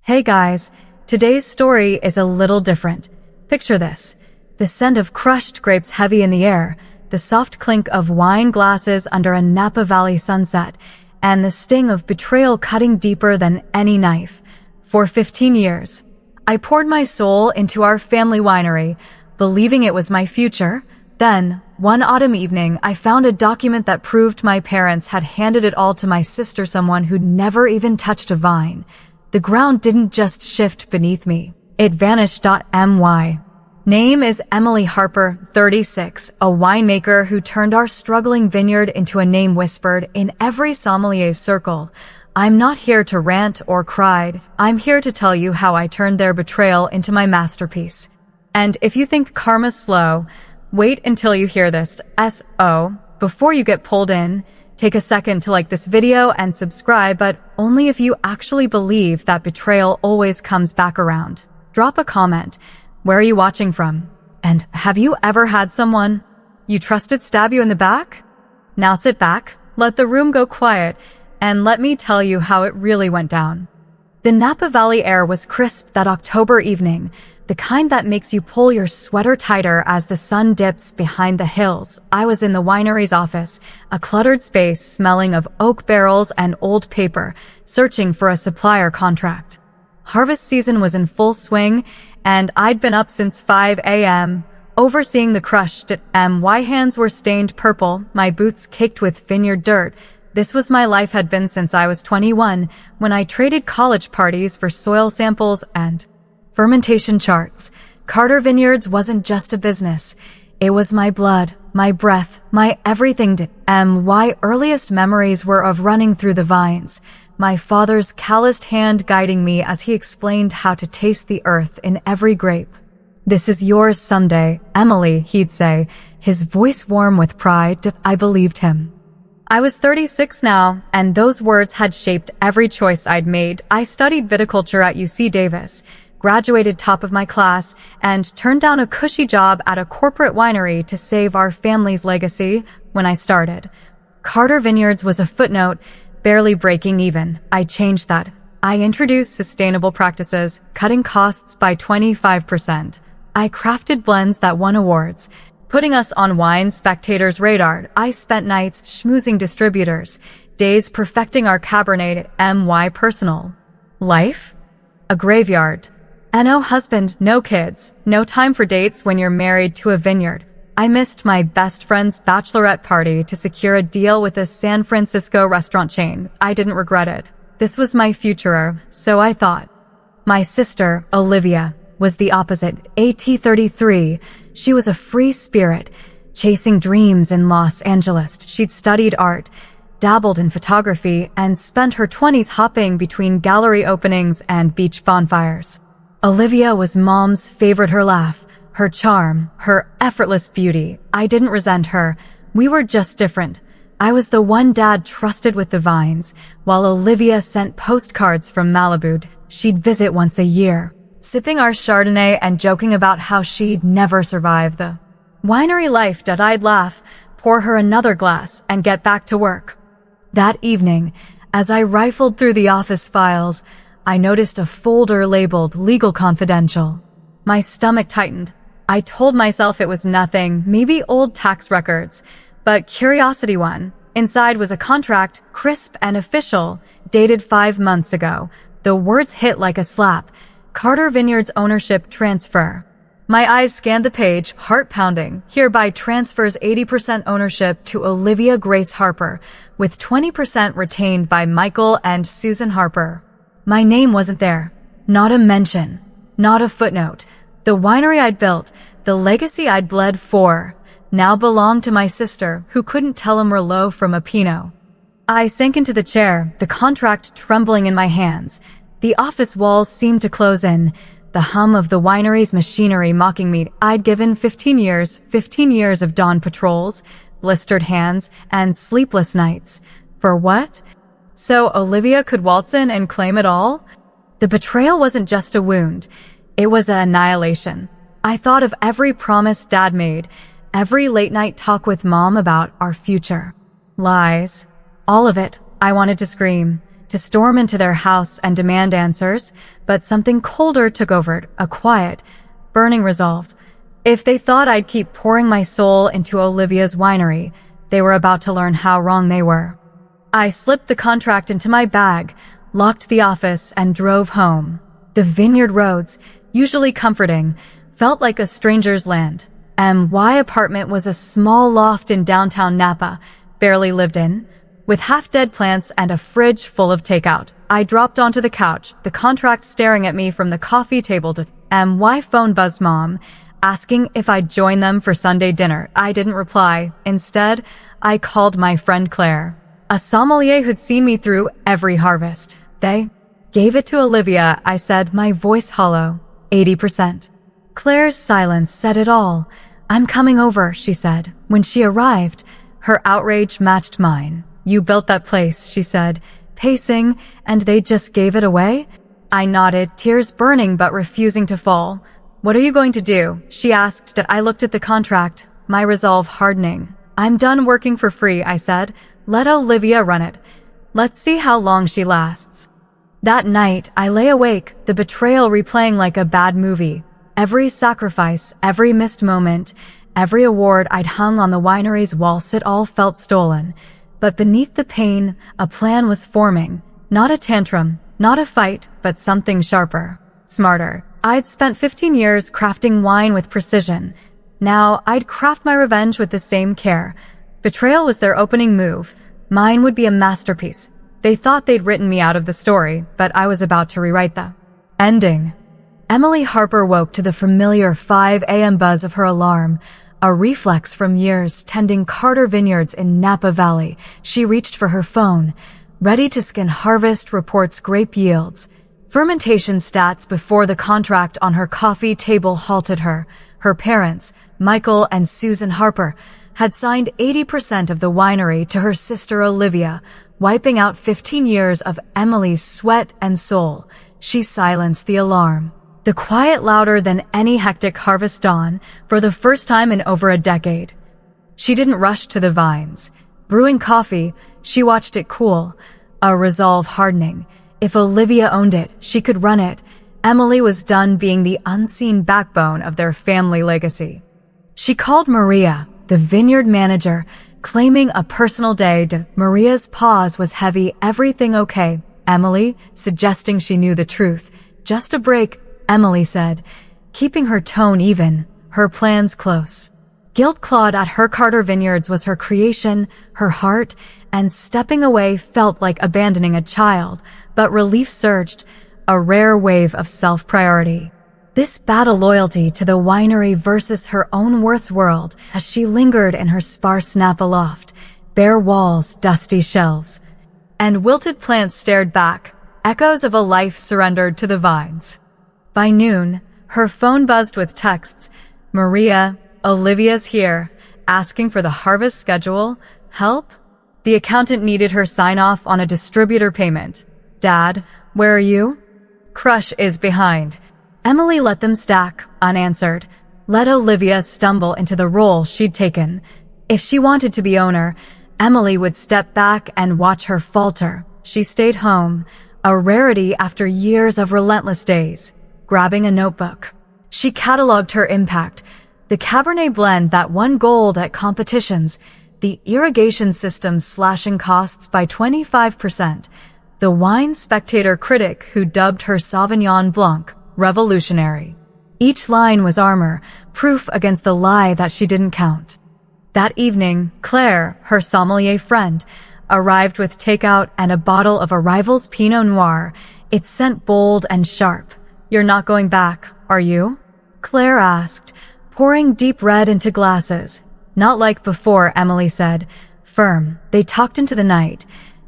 Hey guys, today's story is a little different. Picture this. The scent of crushed grapes heavy in the air, the soft clink of wine glasses under a Napa Valley sunset, and the sting of betrayal cutting deeper than any knife. For 15 years, I poured my soul into our family winery, believing it was my future. Then, one autumn evening, I found a document that proved my parents had handed it all to my sister, someone who'd never even touched a vine. The ground didn't just shift beneath me. It vanished. My name is Emily Harper, 36, a winemaker who turned our struggling vineyard into a name whispered in every sommelier's circle. I'm not here to rant or cry. I'm here to tell you how I turned their betrayal into my masterpiece. And if you think karma's slow, wait until you hear this. Before you get pulled in, take a second to like this video and subscribe, but only if you actually believe that betrayal always comes back around. Drop a comment. Where are you watching from? And have you ever had someone you trusted stab you in the back? Now sit back, let the room go quiet, and let me tell you how it really went down. The Napa Valley air was crisp that October evening, the kind that makes you pull your sweater tighter as the sun dips behind the hills. I was in the winery's office, a cluttered space smelling of oak barrels and old paper, searching for a supplier contract. Harvest season was in full swing, and I'd been up since 5 a.m., overseeing the crush. My hands were stained purple, my boots caked with vineyard dirt. This was my life had been since I was 21, when I traded college parties for soil samples and fermentation charts. Carter Vineyards wasn't just a business. It was my blood, my breath, my everything. My earliest memories were of running through the vines, my father's calloused hand guiding me as he explained how to taste the earth in every grape. This is yours someday, Emily, he'd say, his voice warm with pride. I believed him. I was 36 now, and those words had shaped every choice I'd made. I studied viticulture at UC Davis, graduated top of my class, and turned down a cushy job at a corporate winery to save our family's legacy when I started. Carter Vineyards was a footnote, barely breaking even. I changed that. I introduced sustainable practices, cutting costs by 25%. I crafted blends that won awards, putting us on Wine Spectator's radar. I spent nights schmoozing distributors, days perfecting our Cabernet. My personal life? A graveyard. No husband, no kids, no time for dates when you're married to a vineyard. I missed my best friend's bachelorette party to secure a deal with a San Francisco restaurant chain. I didn't regret it. This was my future, so I thought. My sister, Olivia, was the opposite. At 33, she was a free spirit, chasing dreams in Los Angeles. She'd studied art, dabbled in photography, and spent her 20s hopping between gallery openings and beach bonfires. Olivia was Mom's favorite, her laugh, her charm, her effortless beauty. I didn't resent her. We were just different. I was the one Dad trusted with the vines, while Olivia sent postcards from Malibu. She'd visit once a year, sipping our Chardonnay and joking about how she'd never survive the winery life. I'd laugh, pour her another glass, and get back to work. That evening, as I rifled through the office files, I noticed a folder labeled Legal Confidential. My stomach tightened. I told myself it was nothing, maybe old tax records, but curiosity won. Inside was a contract, crisp and official, dated 5 months ago. The words hit like a slap. Carter Vineyards ownership transfer. My eyes scanned the page, heart pounding. Hereby transfers 80% ownership to Olivia Grace Harper, with 20% retained by Michael and Susan Harper. My name wasn't there. Not a mention. Not a footnote. The winery I'd built, the legacy I'd bled for, now belonged to my sister, who couldn't tell a Merlot from a Pinot. I sank into the chair, the contract trembling in my hands. The office walls seemed to close in, the hum of the winery's machinery mocking me. I'd given 15 years of dawn patrols, blistered hands, and sleepless nights. For what? So Olivia could waltz in and claim it all? The betrayal wasn't just a wound. It was an annihilation. I thought of every promise Dad made, every late-night talk with Mom about our future. Lies. All of it. I wanted to scream, to storm into their house and demand answers, but something colder took over, a quiet, burning resolve. If they thought I'd keep pouring my soul into Olivia's winery, they were about to learn how wrong they were. I slipped the contract into my bag, locked the office, and drove home. The vineyard roads, usually comforting, felt like a stranger's land. My apartment was a small loft in downtown Napa, barely lived in, with half-dead plants and a fridge full of takeout. I dropped onto the couch, the contract staring at me from the coffee table. My phone buzzed Mom, asking if I'd join them for Sunday dinner. I didn't reply. Instead, I called my friend Claire, a sommelier who'd seen me through every harvest. They gave it to Olivia, I said, my voice hollow. 80%. Claire's silence said it all. I'm coming over, she said. When she arrived, her outrage matched mine. You built that place, she said, pacing, and they just gave it away? I nodded, tears burning but refusing to fall. What are you going to do? She asked. I looked at the contract, my resolve hardening. I'm done working for free, I said. Let Olivia run it. Let's see how long she lasts. That night, I lay awake, the betrayal replaying like a bad movie. Every sacrifice, every missed moment, every award I'd hung on the winery's walls, it all felt stolen. But beneath the pain, a plan was forming. Not a tantrum, not a fight, but something sharper, smarter. I'd spent 15 years crafting wine with precision. Now, I'd craft my revenge with the same care. Betrayal was their opening move. Mine would be a masterpiece. They thought they'd written me out of the story, but I was about to rewrite the ending. Emily Harper woke to the familiar 5 a.m. buzz of her alarm, a reflex from years tending Carter Vineyards in Napa Valley. She reached for her phone, ready to scan harvest reports, grape yields, fermentation stats before the contract on her coffee table halted her. Her parents, Michael and Susan Harper, had signed 80% of the winery to her sister Olivia, wiping out 15 years of Emily's sweat and soul. She silenced the alarm. The quiet louder than any hectic harvest dawn for the first time in over a decade. She didn't rush to the vines. Brewing coffee, she watched it cool, a resolve hardening. If Olivia owned it, she could run it. Emily was done being the unseen backbone of their family legacy. She called Maria, the vineyard manager, claiming a personal day. Maria's pause was heavy. Everything okay? Emily, suggesting she knew the truth. Just a break, Emily said, keeping her tone even, her plans close. Guilt clawed at her. Carter Vineyards was her creation, her heart, and stepping away felt like abandoning a child, but relief surged, a rare wave of self-priority. This battle loyalty to the winery versus her own worth's world as she lingered in her sparse Napa loft, bare walls, dusty shelves, and wilted plants stared back, echoes of a life surrendered to the vines. By noon, her phone buzzed with texts. Maria, Olivia's here, asking for the harvest schedule. Help? The accountant needed her sign-off on a distributor payment. Dad, where are you? Crush is behind. Emily let them stack, unanswered. Let Olivia stumble into the role she'd taken. If she wanted to be owner, Emily would step back and watch her falter. She stayed home, a rarity after years of relentless days. Grabbing a notebook, she cataloged her impact. The Cabernet blend that won gold at competitions, the irrigation system slashing costs by 25%, the wine spectator critic who dubbed her Sauvignon Blanc revolutionary. Each line was armor, proof against the lie that she didn't count. That evening, Claire, her sommelier friend, arrived with takeout and a bottle of a rival's Pinot Noir, its scent bold and sharp. You're not going back, are you? Claire asked, pouring deep red into glasses. Not like before, Emily said, firm. They talked into the night,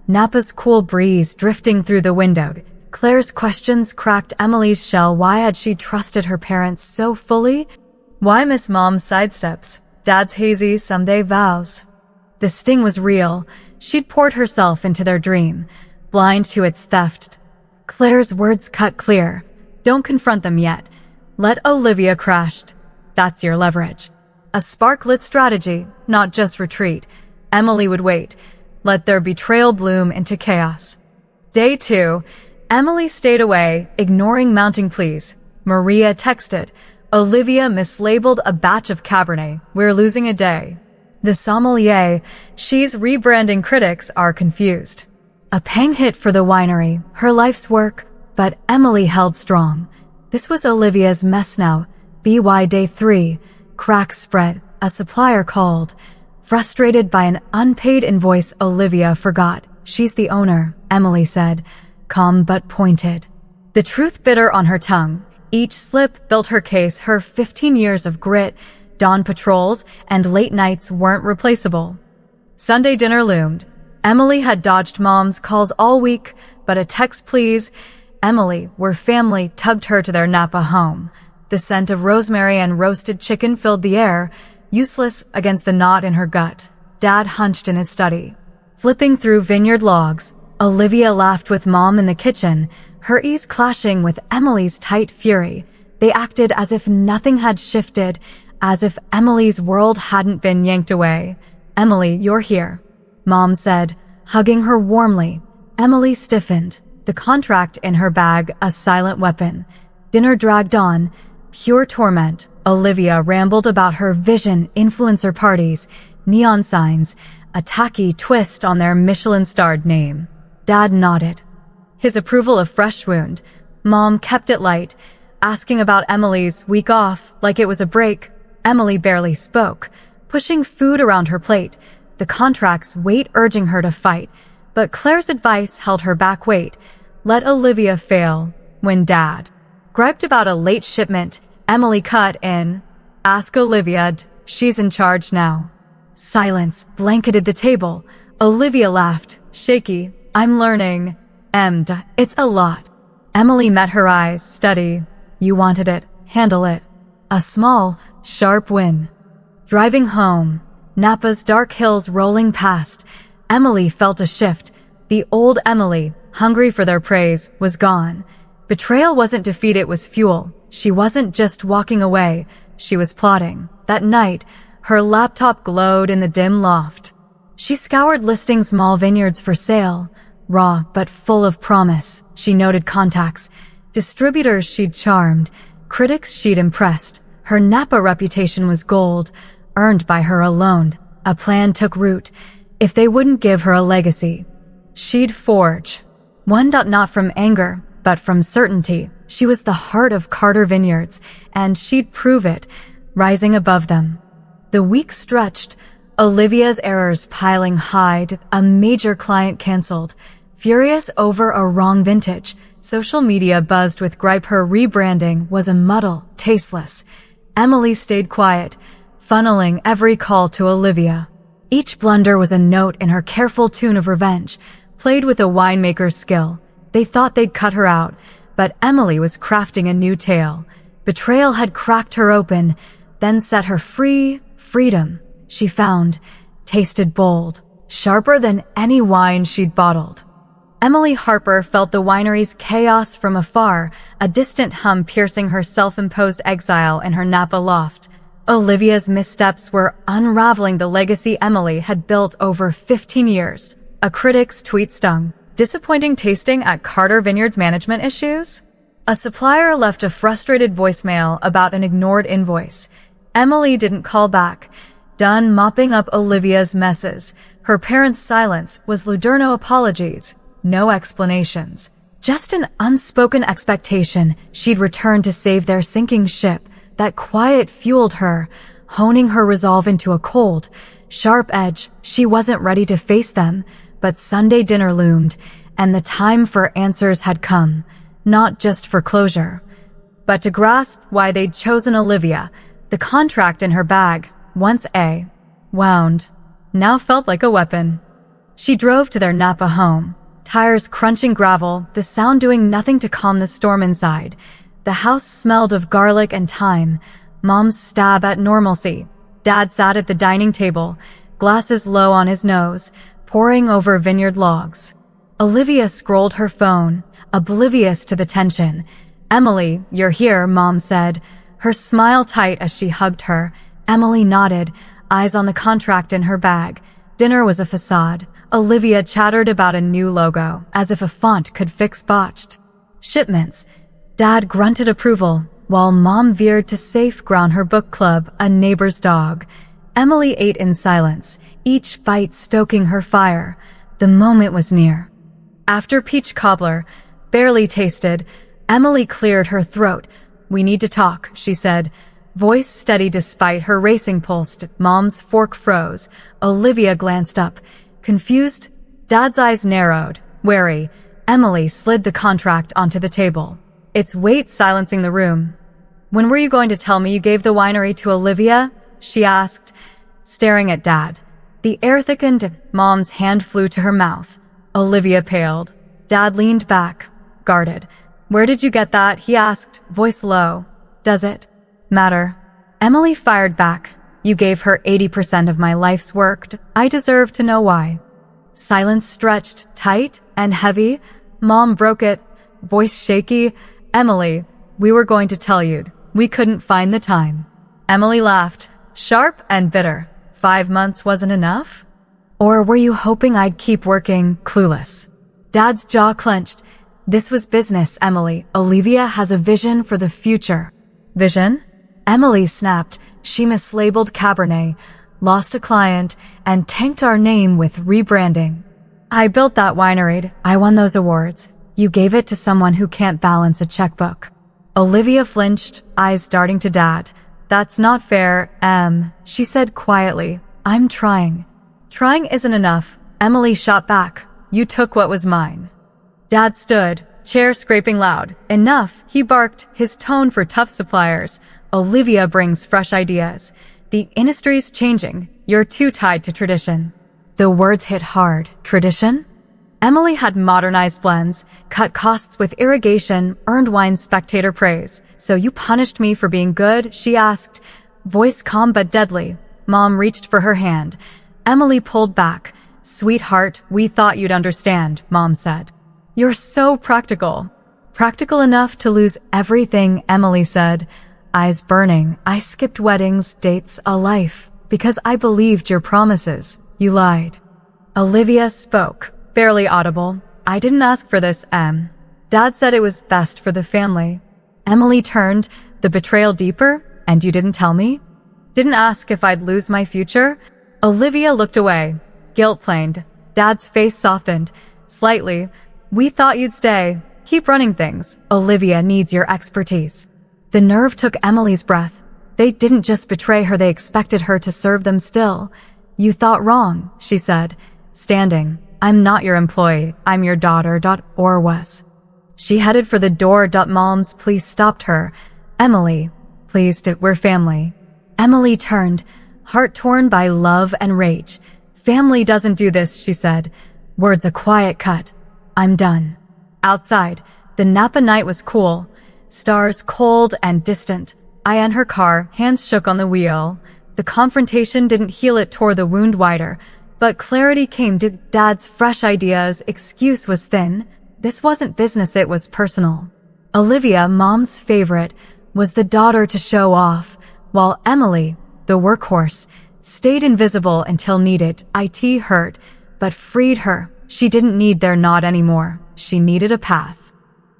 Napa's cool breeze drifting through the window. Claire's questions cracked Emily's shell. Why had she trusted her parents so fully? Why miss Mom's sidesteps, Dad's hazy someday vows? The sting was real. She'd poured herself into their dream, blind to its theft. Claire's words cut clear. Don't confront them yet. Let Olivia crash. That's your leverage. A spark-lit strategy, not just retreat. Emily would wait. Let their betrayal bloom into chaos. Day 2. Emily stayed away, ignoring mounting pleas. Maria texted, Olivia mislabeled a batch of Cabernet. We're losing a day. The sommelier, she's rebranding critics are confused. A pang hit for the winery, her life's work, but Emily held strong. This was Olivia's mess now. BY Day 3. Cracks spread. A supplier called. Frustrated by an unpaid invoice Olivia forgot. She's the owner, Emily said, calm but pointed. The truth bitter on her tongue. Each slip built her case. Her 15 years of grit, dawn patrols, and late nights weren't replaceable. Sunday dinner loomed. Emily had dodged Mom's calls all week, but a text please. Emily, where family tugged her to their Napa home. The scent of rosemary and roasted chicken filled the air, useless against the knot in her gut. Dad hunched in his study. Flipping through vineyard logs, Olivia laughed with Mom in the kitchen, her ease clashing with Emily's tight fury. They acted as if nothing had shifted, as if Emily's world hadn't been yanked away. Emily, you're here, Mom said, hugging her warmly. Emily stiffened, the contract in her bag a silent weapon. Dinner dragged on, pure torment. Olivia rambled about her vision, influencer parties, neon signs, a tacky twist on their Michelin-starred name. Dad nodded, his approval a fresh wound. Mom kept it light, asking about Emily's week off like it was a break. Emily barely spoke, pushing food around her plate, the contract's weight urging her to fight. But Claire's advice held her back. Wait, let Olivia fail. When Dad griped about a late shipment, Emily cut in. Ask Olivia, she's in charge now. Silence blanketed the table. Olivia laughed, shaky. I'm learning. It's a lot. Emily met her eyes, steady. You wanted it, handle it. A small, sharp win. Driving home, Napa's dark hills rolling past, Emily felt a shift. The old Emily, hungry for their praise, was gone. Betrayal wasn't defeat, it was fuel. She wasn't just walking away, she was plotting. That night, her laptop glowed in the dim loft. She scoured listing small vineyards for sale, raw but full of promise. She noted contacts, distributors she'd charmed, critics she'd impressed. Her Napa reputation was gold, earned by her alone. A plan took root. If they wouldn't give her a legacy, she'd forge. One not from anger, but from certainty. She was the heart of Carter Vineyards, and she'd prove it, rising above them. The weeks stretched, Olivia's errors piling high, a major client canceled. Furious over a wrong vintage, social media buzzed with gripe. Her rebranding was a muddle, tasteless. Emily stayed quiet, funneling every call to Olivia. Each blunder was a note in her careful tune of revenge, played with a winemaker's skill. They thought they'd cut her out, but Emily was crafting a new tale. Betrayal had cracked her open, then set her free. Freedom, she found, tasted bold, sharper than any wine she'd bottled. Emily Harper felt the winery's chaos from afar, a distant hum piercing her self-imposed exile in her Napa loft. Olivia's missteps were unraveling the legacy Emily had built over 15 years. A critic's tweet stung. Disappointing tasting at Carter Vineyards management issues? A supplier left a frustrated voicemail about an ignored invoice. Emily didn't call back. Done mopping up Olivia's messes. Her parents' silence was Luderno apologies. No explanations. Just an unspoken expectation she'd return to save their sinking ship. That quiet fueled her, honing her resolve into a cold, sharp edge. She wasn't ready to face them, but Sunday dinner loomed, and the time for answers had come. Not just for closure, but to grasp why they'd chosen Olivia. The contract in her bag, once wound, now felt like a weapon. She drove to their Napa home, tires crunching gravel, the sound doing nothing to calm the storm inside. The house smelled of garlic and thyme, Mom's stab at normalcy. Dad sat at the dining table, glasses low on his nose, poring over vineyard logs. Olivia scrolled her phone, oblivious to the tension. Emily, you're here, Mom said, her smile tight as she hugged her. Emily nodded, eyes on the contract in her bag. Dinner was a facade, Olivia chattered about a new logo, as if a font could fix botched shipments. Dad grunted approval, while Mom veered to safe ground her book club, a neighbor's dog. Emily ate in silence, each bite stoking her fire. The moment was near. After peach cobbler, barely tasted, Emily cleared her throat. "We need to talk," she said, voice steady despite her racing pulse. Mom's fork froze. Olivia glanced up. Confused, Dad's eyes narrowed. Wary, Emily slid the contract onto the table, its weight silencing the room. "When were you going to tell me you gave the winery to Olivia?" she asked, staring at Dad. The air thickened. Mom's hand flew to her mouth. Olivia paled. Dad leaned back, guarded. "Where did you get that?" he asked, voice low. "Does it matter?" Emily fired back. "You gave her 80% of my life's work. I deserve to know why." Silence stretched, tight and heavy. Mom broke it, voice shaky. "Emily, we were going to tell you. We couldn't find the time." Emily laughed, sharp and bitter. 5 months wasn't enough? Or were you hoping I'd keep working, clueless? Dad's jaw clenched. "This was business, Emily. Olivia has a vision for the future." "Vision?" Emily snapped. "She mislabeled Cabernet, lost a client, and tanked our name with rebranding. I built that winery. I won those awards. You gave it to someone who can't balance a checkbook." Olivia flinched, eyes darting to Dad. "That's not fair, she said quietly. "I'm trying." "Trying isn't enough." Emily shot back. "You took what was mine." Dad stood, chair scraping loud. "Enough," he barked, his tone for tough suppliers. "Olivia brings fresh ideas. The industry's changing. You're too tied to tradition." The words hit hard. Tradition? Emily had modernized blends, cut costs with irrigation, earned wine spectator praise. "So you punished me for being good?" she asked, voice calm but deadly. Mom reached for her hand. Emily pulled back. "Sweetheart, we thought you'd understand," Mom said. "You're so practical." "Practical enough to lose everything," Emily said, eyes burning. "I skipped weddings, dates, a life, because I believed your promises. You lied." Olivia spoke, barely audible. "I didn't ask for this, Dad said it was best for the family." Emily turned, the betrayal deeper. "And you didn't tell me?" "Didn't ask if I'd lose my future?" Olivia looked away, guilt planed. Dad's face softened, slightly. "We thought you'd stay. Keep running things. Olivia needs your expertise." The nerve took Emily's breath. They didn't just betray her, they expected her to serve them still. "You thought wrong," she said, standing. "I'm not your employee. I'm your daughter. Or was." She headed for the door. Mom's please stopped her. "Emily, please, we're family." Emily turned, heart torn by love and rage. "Family doesn't do this," she said, words a quiet cut. "I'm done." Outside, the Napa night was cool, stars cold and distant. Aya in her car, hands shook on the wheel. The confrontation didn't heal it, tore the wound wider, but clarity came to Dad's fresh ideas. Excuse was thin. This wasn't business, it was personal. Olivia, Mom's favorite, was the daughter to show off, while Emily, the workhorse, stayed invisible until needed. It hurt, but freed her. She didn't need their nod anymore. She needed a path.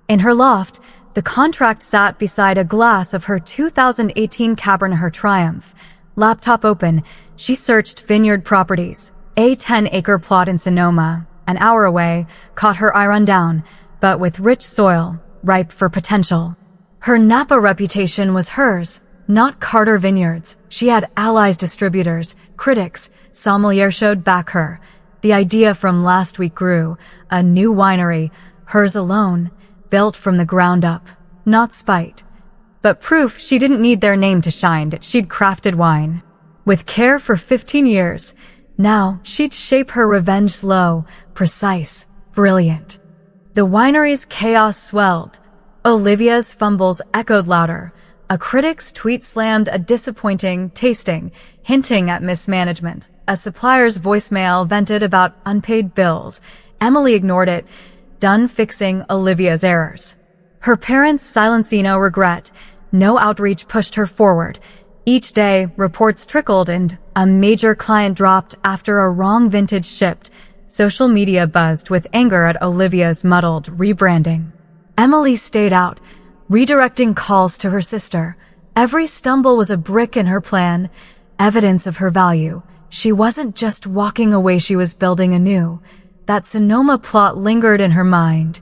In her loft, the contract sat beside a glass of her 2018 Cabernet, her triumph. Laptop open, she searched vineyard properties. A 10-acre plot in Sonoma, an hour away, caught her eye run down, but with rich soil, ripe for potential. Her Napa reputation was hers, not Carter Vineyards. She had allies, distributors, critics. Sommelier showed back her. The idea from last week grew. A new winery, hers alone, built from the ground up. Not spite, but proof she didn't need their name to shine. She'd crafted wine with care for 15 years. Now she'd shape her revenge slow, precise, brilliant. The winery's chaos swelled. Olivia's fumbles echoed louder. A critic's tweet slammed a disappointing tasting, hinting at mismanagement. A supplier's voicemail vented about unpaid bills. Emily ignored it, done fixing Olivia's errors. Her parents' silencino regret. No outreach pushed her forward. Each day, reports trickled and a major client dropped after a wrong vintage shipped. Social media buzzed with anger at Olivia's muddled rebranding. Emily stayed out, redirecting calls to her sister. Every stumble was a brick in her plan, evidence of her value. She wasn't just walking away, she was building anew. That Sonoma plot lingered in her mind,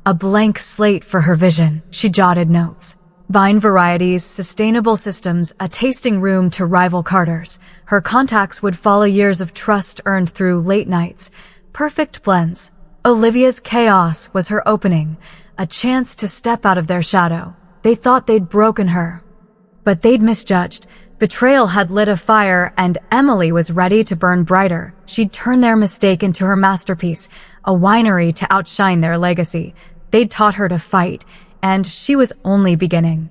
a blank slate for her vision. She jotted notes. Vine varieties, sustainable systems, a tasting room to rival Carter's. Her contacts would follow years of trust earned through late nights. Perfect blends. Olivia's chaos was her opening, a chance to step out of their shadow. They thought they'd broken her, but they'd misjudged. Betrayal had lit a fire, and Emily was ready to burn brighter. She'd turn their mistake into her masterpiece, a winery to outshine their legacy. They'd taught her to fight, and she was only beginning.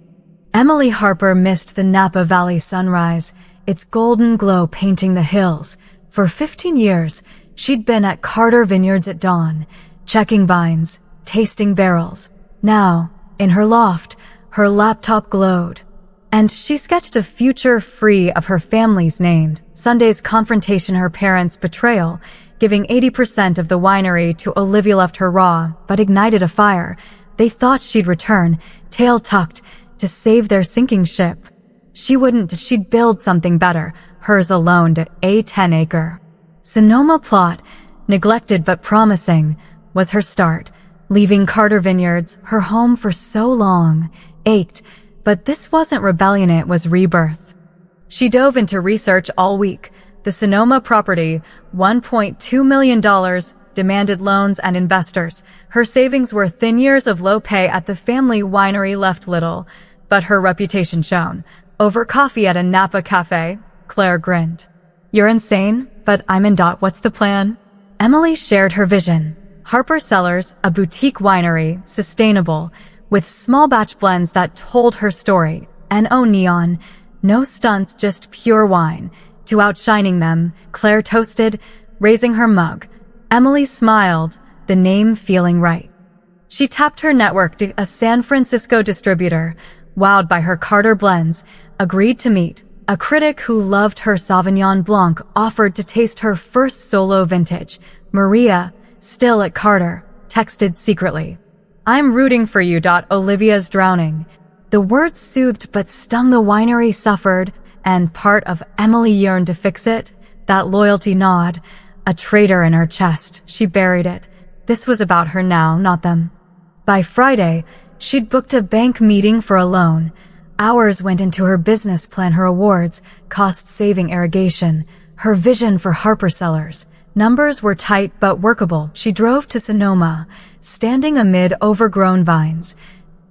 Emily Harper missed the Napa Valley sunrise, its golden glow painting the hills. For 15 years, she'd been at Carter Vineyards at dawn, checking vines, tasting barrels. Now, in her loft, her laptop glowed, and she sketched a future free of her family's name. Sunday's confrontation, her parents' betrayal, giving 80% of the winery to Olivia left her raw, but ignited a fire. They thought she'd return, tail tucked, to save their sinking ship. She wouldn't. She'd build something better, hers alone, a 10-acre. Sonoma plot, neglected but promising, was her start. Leaving Carter Vineyards, her home for so long, ached, but this wasn't rebellion, it was rebirth. She dove into research all week. The Sonoma property, $1.2 million, demanded loans and investors. Her savings were thin. Years of low pay at the family winery left little, but her reputation shone. Over coffee at a Napa cafe, Claire grinned. "You're insane, but I'm in. What's the plan?" Emily shared her vision. Harper Cellars, a boutique winery, sustainable, with small batch blends that told her story. No neon, no stunts, just pure wine. To outshining them, Claire toasted, raising her mug. Emily smiled, the name feeling right. She tapped her network to a San Francisco distributor, wowed by her Carter blends, agreed to meet. A critic who loved her Sauvignon Blanc offered to taste her first solo vintage. Maria, still at Carter, texted secretly, "I'm rooting for you. Olivia's drowning." The words soothed but stung. The winery suffered, and part of Emily yearned to fix it. That loyalty gnawed, a traitor in her chest. She buried it. This was about her now, not them. By Friday, she'd booked a bank meeting for a loan. Hours went into her business plan, her awards, cost-saving irrigation, her vision for Harper Cellars. Numbers were tight but workable. She drove to Sonoma, standing amid overgrown vines,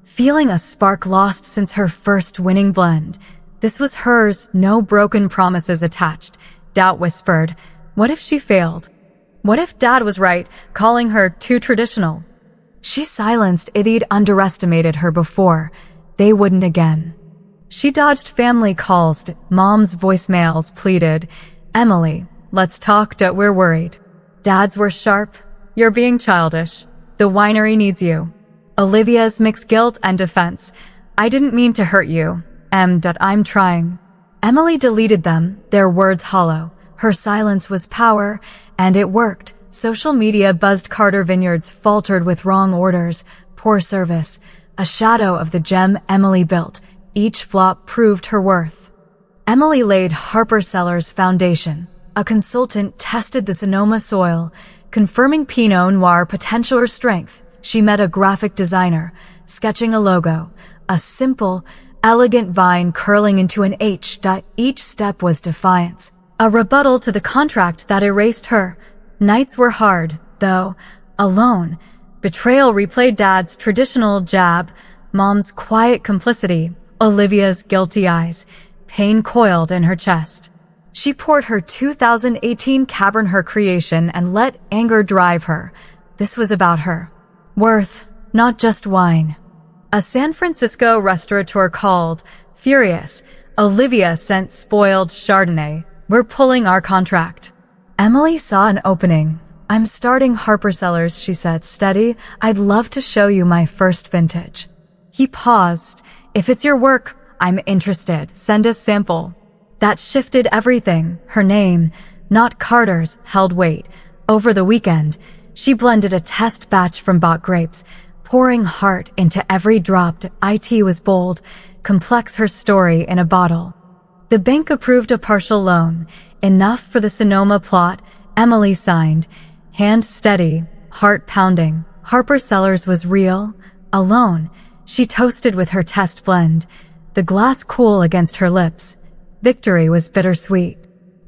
feeling a spark lost since her first winning blend. This was hers, no broken promises attached. Doubt whispered, what if she failed? What if Dad was right, calling her too traditional? She silenced it. They'd underestimated her before. They wouldn't again. She dodged family calls. Mom's voicemails pleaded, "Emily, let's talk. We're worried." Dads were sharp. "You're being childish. The winery needs you." Olivia's mixed guilt and defense. "I didn't mean to hurt you. I'm trying." Emily deleted them, their words hollow. Her silence was power, and it worked. Social media buzzed. Carter Vineyards faltered with wrong orders, poor service, a shadow of the gem Emily built. Each flop proved her worth. Emily laid Harper Cellars' foundation. A consultant tested the Sonoma soil, confirming Pinot Noir potential or strength. She met a graphic designer, sketching a logo, a simple, elegant vine curling into an H. Each step was defiance, a rebuttal to the contract that erased her. Nights were hard, though, alone. Betrayal replayed. Dad's traditional jab, Mom's quiet complicity, Olivia's guilty eyes. Pain coiled in her chest. She poured her 2018 Cabernet, her creation, and let anger drive her. This was about her. Worth, not just wine. A San Francisco restaurateur called, furious. Olivia sent spoiled Chardonnay. "We're pulling our contract." Emily saw an opening. "I'm starting Harper Cellars," she said, steady. "I'd love to show you my first vintage." He paused. "If it's your work, I'm interested. Send a sample." That shifted everything. Her name, not Carter's, held weight. Over the weekend, she blended a test batch from bought grapes, pouring heart into every drop. It was bold, complex her story in a bottle. The bank approved a partial loan, enough for the Sonoma plot. Emily signed, hand steady, heart pounding. Harper Sellers was real, alone. She toasted with her test blend, the glass cool against her lips. Victory was bittersweet.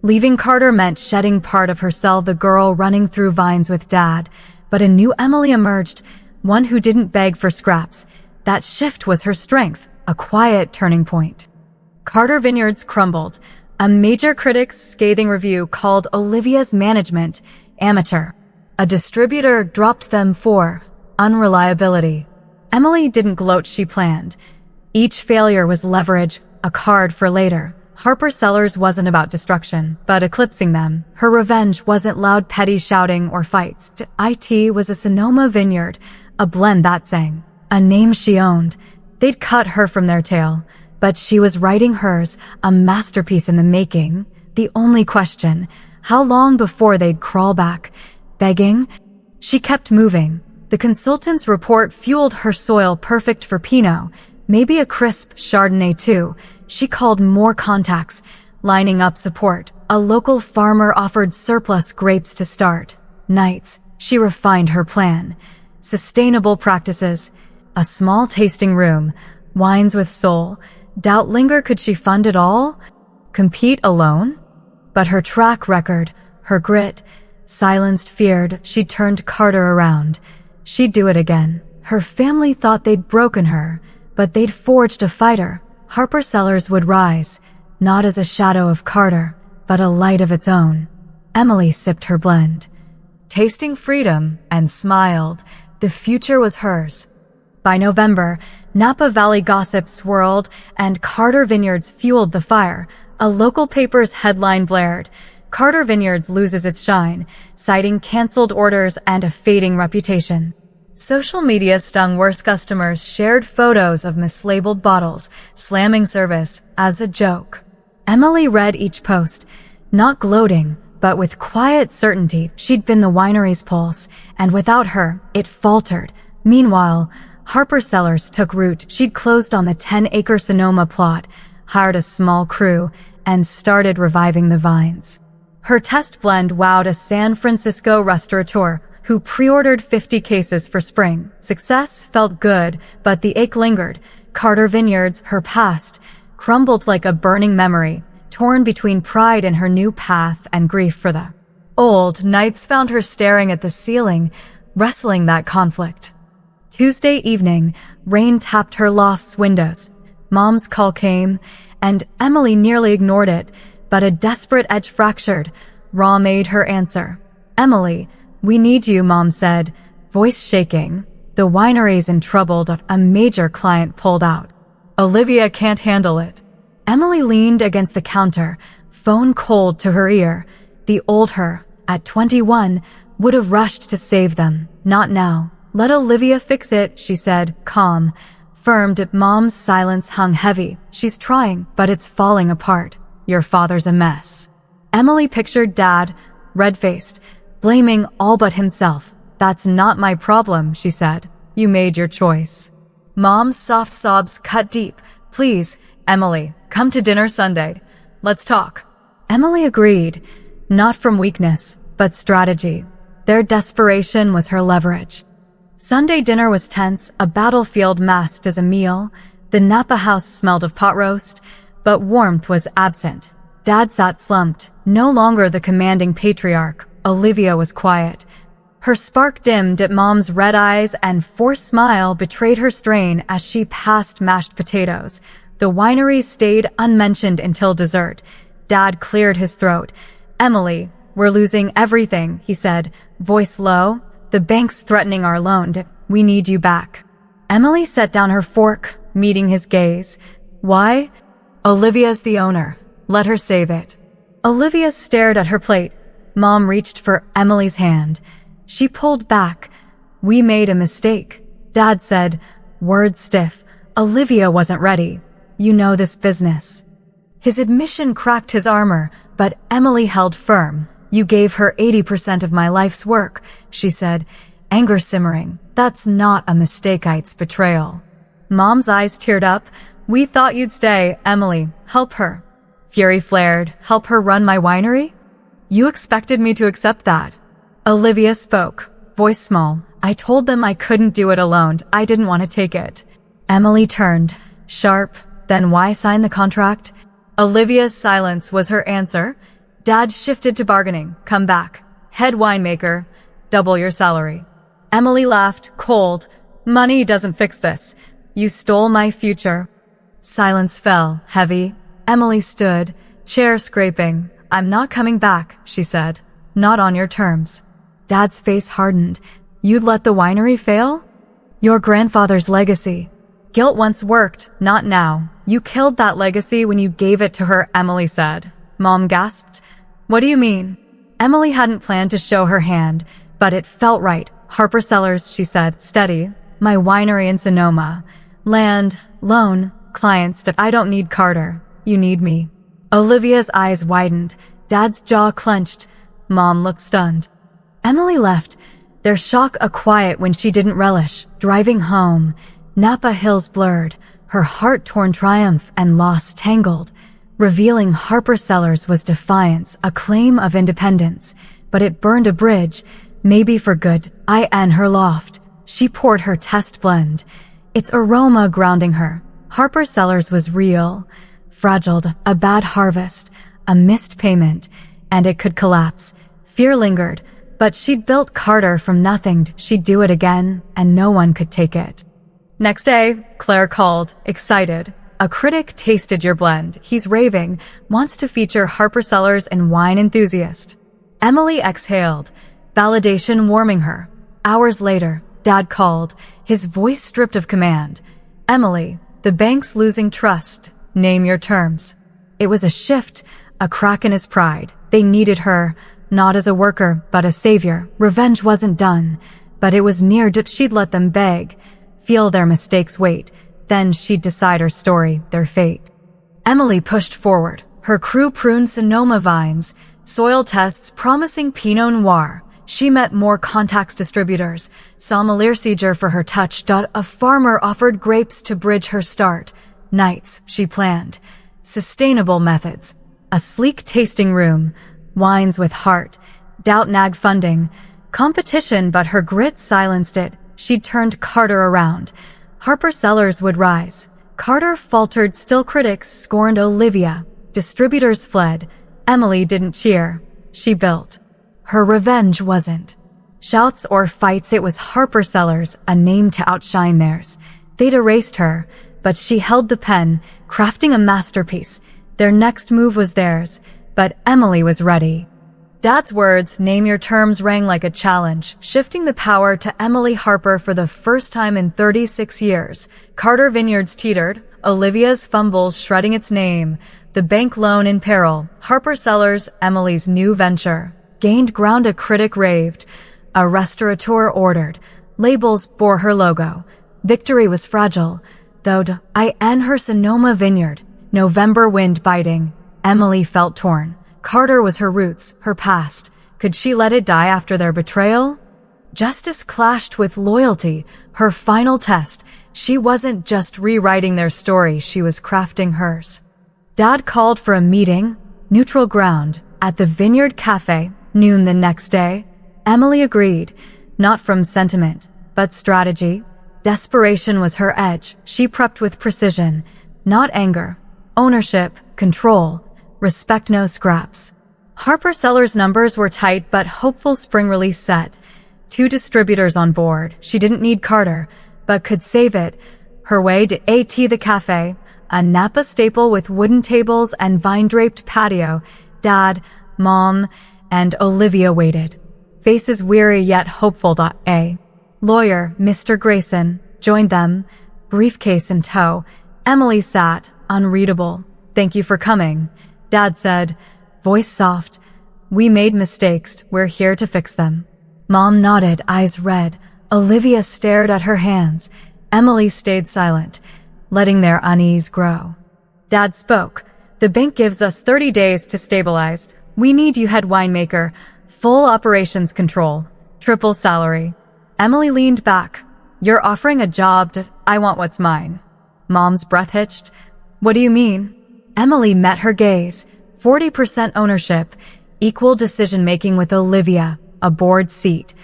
Leaving Carter meant shedding part of herself, the girl running through vines with Dad. But a new Emily emerged, one who didn't beg for scraps. That shift was her strength, a quiet turning point. Carter Vineyards crumbled. A major critic's scathing review called Olivia's management amateur. A distributor dropped them for unreliability. Emily didn't gloat, she planned. Each failure was leverage, a card for later. Harper Sellers wasn't about destruction, but eclipsing them. Her revenge wasn't loud, petty shouting or fights. It was a Sonoma vineyard, a blend that sang. A name she owned. They'd cut her from their tale, but she was writing hers, a masterpiece in the making. The only question, how long before they'd crawl back? Begging? She kept moving. The consultant's report fueled her soil, perfect for Pinot, maybe a crisp Chardonnay too. She called more contacts, lining up support. A local farmer offered surplus grapes to start. Nights, she refined her plan. Sustainable practices, a small tasting room, wines with soul. Doubt lingered, could she fund it all? Compete alone? But her track record, her grit, silenced feared. She turned Carter around. She'd do it again. Her family thought they'd broken her, but they'd forged a fighter. Harper Sellers would rise, not as a shadow of Carter, but a light of its own. Emily sipped her blend, tasting freedom, and smiled. The future was hers. By November, Napa Valley gossip swirled, and Carter Vineyards fueled the fire. A local paper's headline blared, "Carter Vineyards loses its shine," citing canceled orders and a fading reputation. Social media stung worse. Customers shared photos of mislabeled bottles, slamming service as a joke. Emily read each post, not gloating, but with quiet certainty. She'd been the winery's pulse, and without her, it faltered. Meanwhile, Harper Sellers took root. She'd closed on the 10-acre Sonoma plot, hired a small crew, and started reviving the vines. Her test blend wowed a San Francisco restaurateur who pre-ordered 50 cases for spring. Success felt good, but the ache lingered. Carter Vineyards, her past, crumbled like a burning memory, torn between pride in her new path and grief for the old. Nights found her staring at the ceiling, wrestling that conflict. Tuesday evening, rain tapped her loft's windows. Mom's call came, and Emily nearly ignored it, but a desperate edge fractured. Raw made her answer. "Emily, we need you," Mom said, voice shaking. "The winery's in trouble. A major client pulled out. Olivia can't handle it." Emily leaned against the counter, phone cold to her ear. The old her, at 21, would have rushed to save them. Not now. "Let Olivia fix it," she said, calm, firm. Mom's silence hung heavy. "She's trying, but it's falling apart. Your father's a mess." Emily pictured Dad, red-faced, blaming all but himself. "That's not my problem," she said. "You made your choice." Mom's soft sobs cut deep. "Please, Emily, come to dinner Sunday. Let's talk." Emily agreed, not from weakness, but strategy. Their desperation was her leverage. Sunday dinner was tense, a battlefield masked as a meal. The Napa house smelled of pot roast, but warmth was absent. Dad sat slumped, no longer the commanding patriarch. Olivia was quiet. Her spark dimmed at Mom's red eyes, and forced smile betrayed her strain as she passed mashed potatoes. The winery stayed unmentioned until dessert. Dad cleared his throat. "Emily, we're losing everything," he said, voice low. "The bank's threatening our loan. We need you back." Emily set down her fork, meeting his gaze. "Why?" "Olivia's the owner. Let her save it." Olivia stared at her plate. Mom reached for Emily's hand. She pulled back. "We made a mistake," Dad said, words stiff. "Olivia wasn't ready. You know this business." His admission cracked his armor, but Emily held firm. You gave her 80% of my life's work, she said, anger simmering. That's not a mistake, it's betrayal. Mom's eyes teared up. We thought you'd stay. Emily, help her. Fury flared. Help her run my winery? You expected me to accept that. Olivia spoke, voice small. I told them I couldn't do it alone. I didn't want to take it. Emily turned, sharp. Then why sign the contract? Olivia's silence was her answer. Dad shifted to bargaining. Come back. Head winemaker. Double your salary. Emily laughed, cold. Money doesn't fix this. You stole my future. Silence fell, heavy. Emily stood, chair scraping. I'm not coming back, she said. Not on your terms. Dad's face hardened. You'd let the winery fail? Your grandfather's legacy. Guilt once worked, not now. You killed that legacy when you gave it to her, Emily said. Mom gasped. What do you mean? Emily hadn't planned to show her hand, but it felt right. Harper Cellars, she said, steady. My winery in Sonoma. Land, loan, clients. I don't need Carter. You need me. Olivia's eyes widened. Dad's jaw clenched. Mom looked stunned. Emily left, their shock a quiet when she didn't relish. Driving home, Napa Hills blurred, her heart-torn triumph and loss tangled. Revealing Harper Cellars was defiance, a claim of independence. But it burned a bridge, maybe for good. In her loft, she poured her test blend, its aroma grounding her. Harper Cellars was real, fragile, a bad harvest, a missed payment, and it could collapse. Fear lingered, but she'd built Carter from nothing. She'd do it again, and no one could take it. Next day, Claire called, excited. A critic tasted your blend. He's raving, wants to feature Harper Cellars in Wine Enthusiast. Emily exhaled, validation warming her. Hours later, Dad called, his voice stripped of command. Emily, the bank's losing trust. Name your terms. It was a shift, a crack in his pride. They needed her, not as a worker, but a savior. Revenge wasn't done, but it was near. She'd let them beg, feel their mistakes wait. Then she'd decide her story, their fate. Emily pushed forward. Her crew pruned Sonoma vines, soil tests promising Pinot Noir. She met more contacts distributors, sommelier seeger for her touch. A farmer offered grapes to bridge her start. Nights, she planned. Sustainable methods. A sleek tasting room. Wines with heart. Doubt nagged funding. Competition, but her grit silenced it. She'd turned Carter around. Harper Cellars would rise. Carter faltered, still critics scorned Olivia. Distributors fled. Emily didn't cheer. She built. Her revenge wasn't shouts or fights, it was Harper Cellars, a name to outshine theirs. They'd erased her, but she held the pen, crafting a masterpiece. Their next move was theirs, but Emily was ready. Dad's words, name your terms, rang like a challenge, shifting the power to Emily Harper for the first time in 36 years. Carter Vineyards teetered, Olivia's fumbles shredding its name. The bank loan in peril. Harper Cellars, Emily's new venture, gained ground. A critic raved. A restaurateur ordered. Labels bore her logo. Victory was fragile, though in her Sonoma vineyard. November wind biting. Emily felt torn. Carter was her roots, her past. Could she let it die after their betrayal? Justice clashed with loyalty, her final test. She wasn't just rewriting their story, she was crafting hers. Dad called for a meeting, neutral ground, at the Vineyard Cafe, noon the next day. Emily agreed, not from sentiment, but strategy. Desperation was her edge. She prepped with precision, not anger. Ownership, control, respect, no scraps. Harper Cellars' numbers were tight but hopeful. Spring release set. 2 distributors on board. She didn't need Carter, but could save it. Her way to the cafe, a Napa staple with wooden tables and vine-draped patio. Dad, Mom, and Olivia waited. Faces weary yet hopeful. A lawyer, Mr. Grayson, joined them, briefcase in tow. Emily sat, unreadable. Thank you for coming, Dad said, voice soft. We made mistakes, we're here to fix them. Mom nodded, eyes red. Olivia stared at her hands. Emily stayed silent, letting their unease grow. Dad spoke. The bank gives us 30 days to stabilize. We need you head winemaker. Full operations control. Triple salary. Emily leaned back. You're offering a job I want what's mine. Mom's breath hitched. What do you mean? Emily met her gaze. 40% ownership. Equal decision-making with Olivia. A board seat.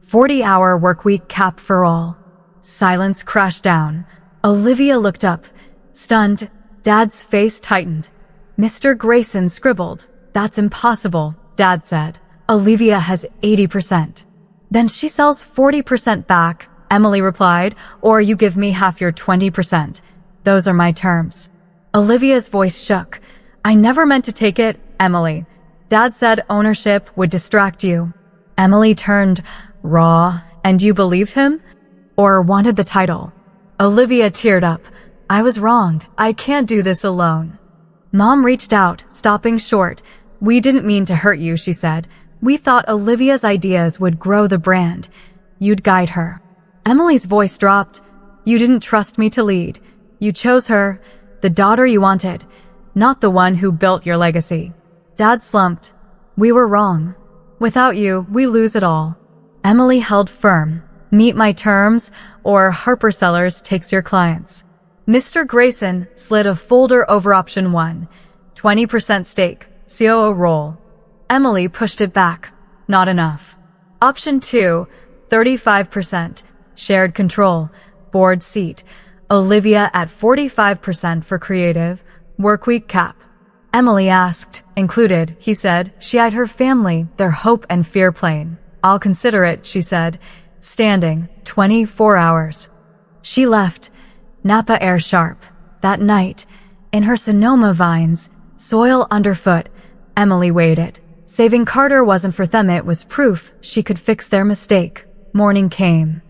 40-hour workweek cap for all. Silence crashed down. Olivia looked up. Stunned, Dad's face tightened. Mr. Grayson scribbled. That's impossible, Dad said. Olivia has 80%. Then she sells 40% back, Emily replied, or you give me half your 20%. Those are my terms. Olivia's voice shook. I never meant to take it, Emily. Dad said ownership would distract you. Emily turned raw, and you believed him? Or wanted the title? Olivia teared up. I was wronged. I can't do this alone. Mom reached out, stopping short. We didn't mean to hurt you, she said. We thought Olivia's ideas would grow the brand. You'd guide her. Emily's voice dropped. You didn't trust me to lead. You chose her, the daughter you wanted, not the one who built your legacy. Dad slumped. We were wrong. Without you, we lose it all. Emily held firm. Meet my terms, or Harper Sellers takes your clients. Mr. Grayson slid a folder over option 1. 20% stake, COO role. Emily pushed it back. Not enough. Option 2, 35%, shared control, board seat. Olivia at 45% for creative, workweek cap. Emily asked, included, he said. She eyed her family, their hope and fear plane. I'll consider it, she said. Standing, 24 hours. She left. Napa air sharp. That night, in her Sonoma vines, soil underfoot, Emily weighed it. Saving Carter wasn't for them, it was proof she could fix their mistake. Morning came.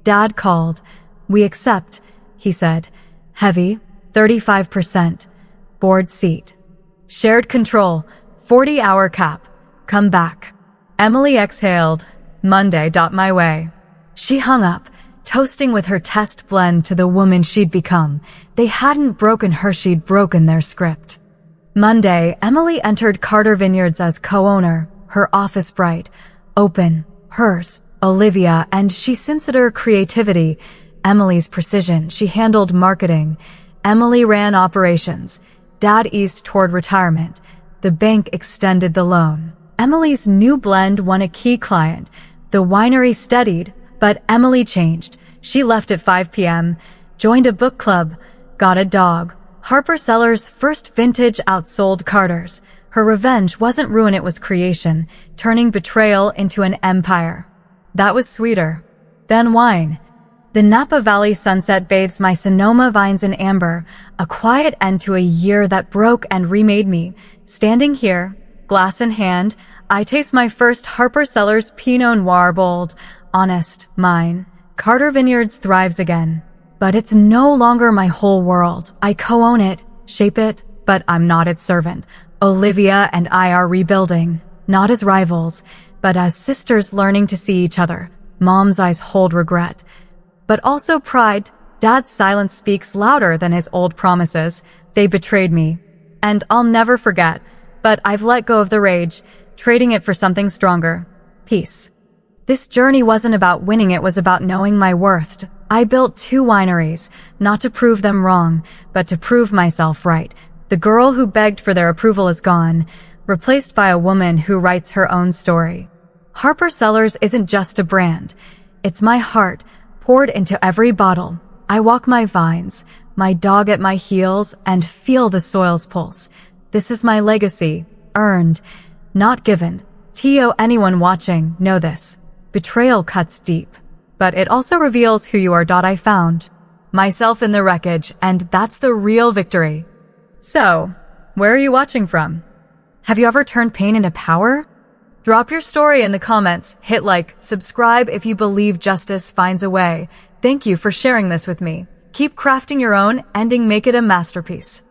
Dad called. We accept, he said. Heavy, 35%. Board seat. Shared control, 40-hour cap. Come back. Emily exhaled. Monday, my way. She hung up, toasting with her test blend to the woman she'd become. They hadn't broken her, she'd broken their script. Monday, Emily entered Carter Vineyards as co-owner, her office bright, open, hers, Olivia, and she sensed her creativity, Emily's precision. She handled marketing. Emily ran operations. Dad eased toward retirement. The bank extended the loan. Emily's new blend won a key client. The winery steadied, but Emily changed. She left at 5 p.m., joined a book club, got a dog. Harper Sellers' first vintage outsold Carter's. Her revenge wasn't ruin, it was creation, turning betrayal into an empire. That was sweeter. Then wine. The Napa Valley sunset bathes my Sonoma vines in amber, a quiet end to a year that broke and remade me. Standing here, glass in hand, I taste my first Harper Sellers Pinot Noir, bold, honest, mine. Carter Vineyards thrives again. But it's no longer my whole world. I co-own it, shape it, but I'm not its servant. Olivia and I are rebuilding, not as rivals, but as sisters learning to see each other. Mom's eyes hold regret, but also pride. Dad's silence speaks louder than his old promises. They betrayed me, and I'll never forget, but I've let go of the rage, trading it for something stronger. Peace. This journey wasn't about winning, it was about knowing my worth. I built 2 wineries, not to prove them wrong, but to prove myself right. The girl who begged for their approval is gone, replaced by a woman who writes her own story. Harper Sellers isn't just a brand. It's my heart, poured into every bottle. I walk my vines, my dog at my heels, and feel the soil's pulse. This is my legacy, earned, not given. Anyone watching, know this. Betrayal cuts deep, but it also reveals who you are. I found myself in the wreckage, and that's the real victory. So, where are you watching from? Have you ever turned pain into power? Drop your story in the comments, hit like, subscribe if you believe justice finds a way. Thank you for sharing this with me. Keep crafting your own ending, make it a masterpiece.